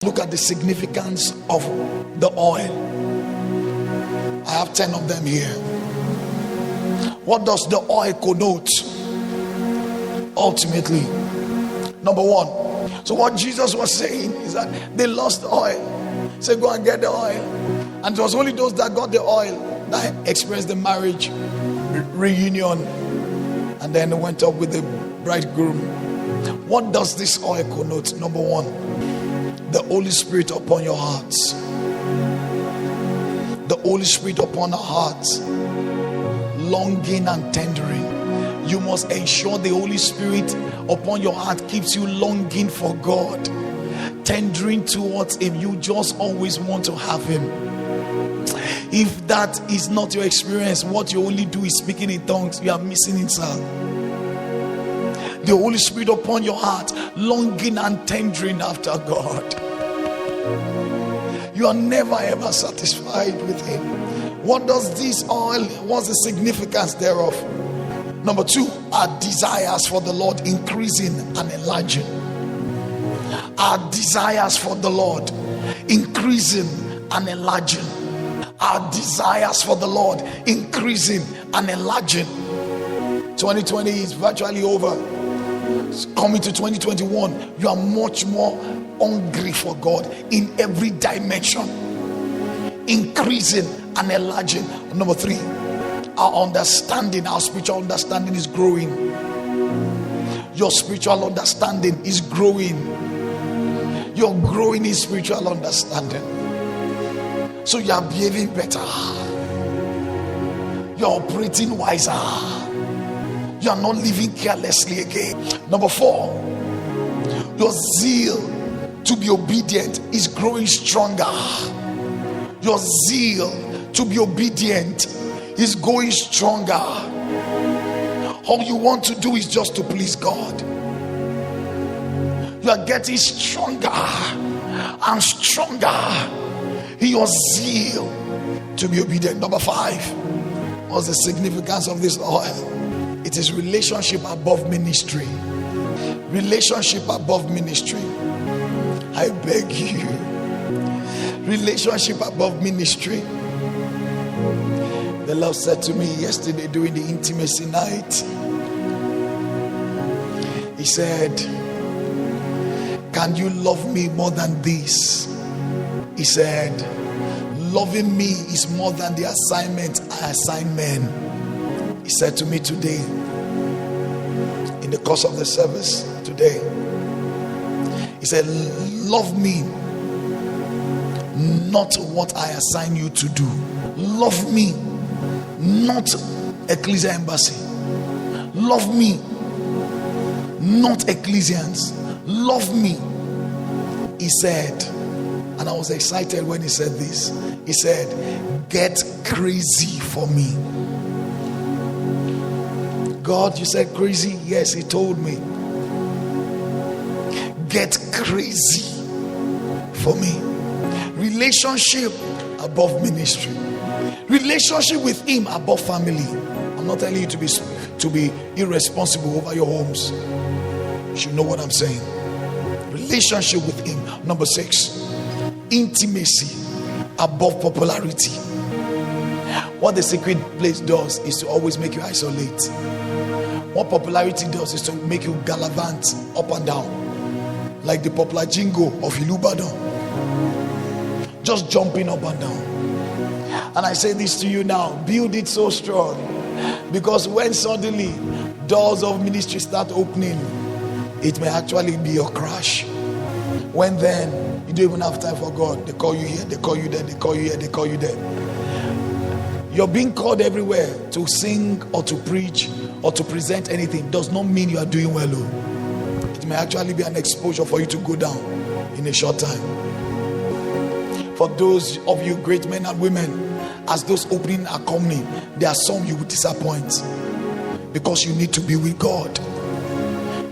Look at the significance of the oil. I have 10 of them here. What does the oil connote? Ultimately, number one. So what Jesus was saying is that they lost oil. He said, go and get the oil. And it was only those that got the oil that experienced the marriage reunion and then went up with the bridegroom. What does this oil connote? Number one, the Holy Spirit upon your hearts. The Holy Spirit upon our hearts, longing and tendering. You must ensure the Holy Spirit upon your heart keeps you longing for God, tendering towards Him. You just always want to have Him. If that is not your experience, what you only do is speaking in tongues, you are missing inside. The Holy Spirit upon your heart, longing and tendering after God. You are never ever satisfied with Him. What does this oil, what's the significance thereof? Number two, our desires for the Lord increasing and enlarging. Our desires for the Lord increasing and enlarging. Our desires for the Lord increasing and enlarging. 2020 is virtually over. It's coming to 2021. You are much more hungry for God in every dimension, increasing and enlarging. Number three, our understanding, our spiritual understanding is growing. Your spiritual understanding is growing. You're growing in spiritual understanding. So you are behaving better. You're operating wiser. You are not living carelessly again. Number four, your zeal to be obedient is growing stronger. Your zeal to be obedient is going stronger. All you want to do is just to please God. You are getting stronger and stronger in your zeal to be obedient. Number five, what's the significance of this oil? It is relationship above ministry. Relationship above ministry. I beg you. Relationship above ministry. The Lord said to me yesterday during the intimacy night, He said, can you love me more than this? He said, loving me is more than the assignment I assign men. He said to me today, in the course of the service today, He said, love me, not what I assign you to do. Love me, not Ecclesia Embassy. Love me, not Ecclesians. Love me. He said, and I was excited when He said this. He said, get crazy for me. God, you said crazy? Yes, He told me. Get crazy for me. Relationship above ministry. Relationship with Him above family. I'm not telling you to be irresponsible over your homes. You should know what I'm saying. Relationship with Him. Number six, intimacy above popularity. What the secret place does is to always make you isolate. What popularity does is to make you gallivant up and down, like the popular jingle of Oluwadamilare, just jumping up and down. And I say this to you now, build it so strong, because when suddenly doors of ministry start opening, it may actually be your crash. When then you don't even have time for God. They call you here, they call you there, they call you here, they call you there. You're being called everywhere to sing or to preach or to present anything. Does not mean you are doing well. It may actually be an exposure for you to go down in a short time. For those of you great men and women, as those opening are coming, there are some you will disappoint because you need to be with God.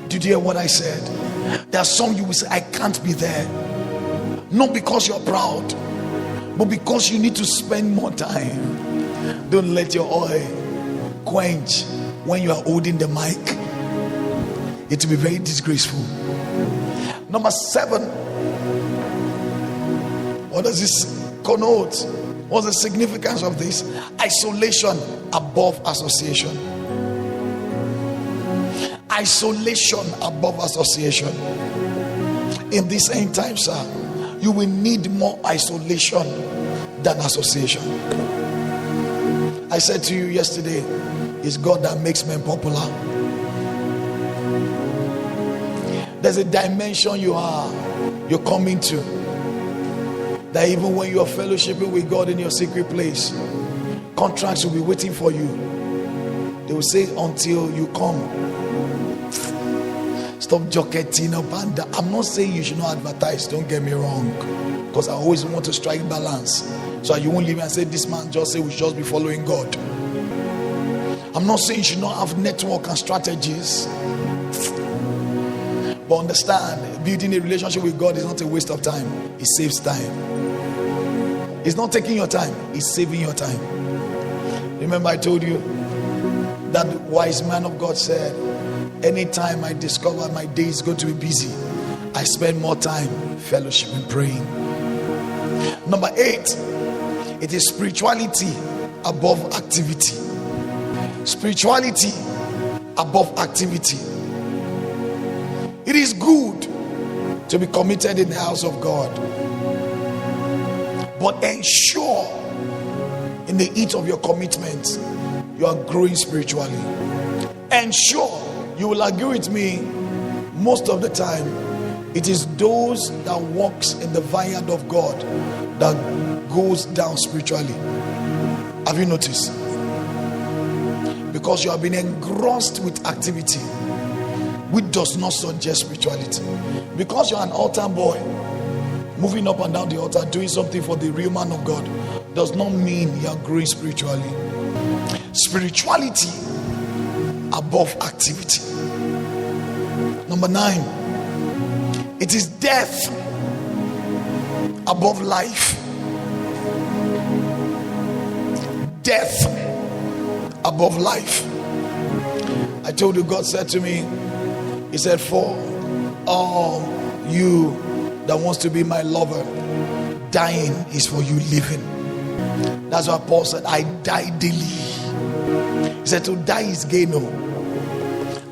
Did you hear what I said? There are some you will say, I can't be there. Not because you're proud, but because you need to spend more time. Don't let your oil quench when you are holding the mic. It will be very disgraceful. Number seven, What does this connote? What's the significance of this? Isolation above association. Isolation above association. In this end time, sir, you will need more isolation than association. I said to you yesterday, it's God that makes men popular. There's a dimension you're coming to, that even when you are fellowshipping with God in your secret place, contracts will be waiting for you. They will say, until you come. Stop jocketing up. And I'm not saying you should not advertise, don't get me wrong, because I always want to strike balance, so you won't leave and say, this man just say we should just be following God. I'm not saying you should not have network and strategies, but understand, building a relationship with God is not a waste of time. It saves time. It's not taking your time, it's saving your time. Remember I told you that the wise man of God said, anytime I discover my day is going to be busy, I spend more time fellowship and praying. Number 8, it is spirituality above activity. Spirituality above activity. It is good to be committed in the house of God, but ensure in the heat of your commitment you are growing spiritually. Ensure. You will agree with me, most of the time it is those that walks in the vineyard of God that goes down spiritually. Have you noticed? Because you have been engrossed with activity which does not suggest spirituality. Because you're an altar boy, moving up and down the altar, doing something for the real man of God, does not mean you are growing spiritually. Spirituality above activity. Number 9, it is death above life. Death above life. I told you, God said to me, he said, for all you that wants to be my lover, dying is for you living. That's why Paul said, I die daily. He said, to die is gain. No,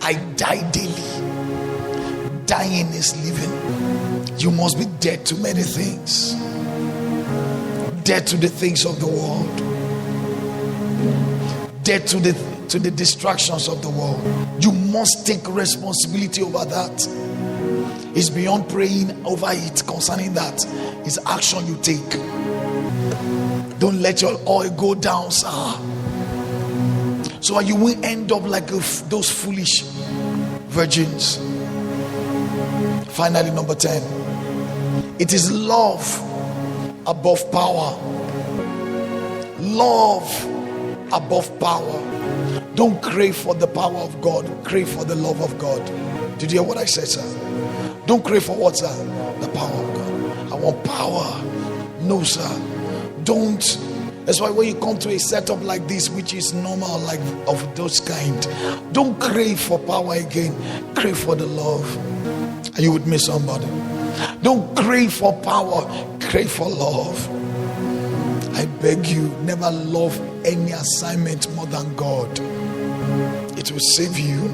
I die daily. Dying is living. You must be dead to many things. Dead to the things of the world. Dead to the distractions of the world. You must take responsibility over that. It's beyond praying over it concerning that. It's action you take. Don't let your oil go down, sir. So you will end up like those foolish virgins. Finally, number 10, it is love above power. Love above power. Don't crave for the power of God, crave for the love of God. Did you hear what I said, sir? Don't crave for what, sir? The power of God. I want power. No, sir. Don't. That's why when you come to a setup like this, which is normal, like of those kind, don't crave for power again. Crave for the love. Are you with me, somebody? Don't crave for power, crave for love. I beg you, never love any assignment more than God. It will save you.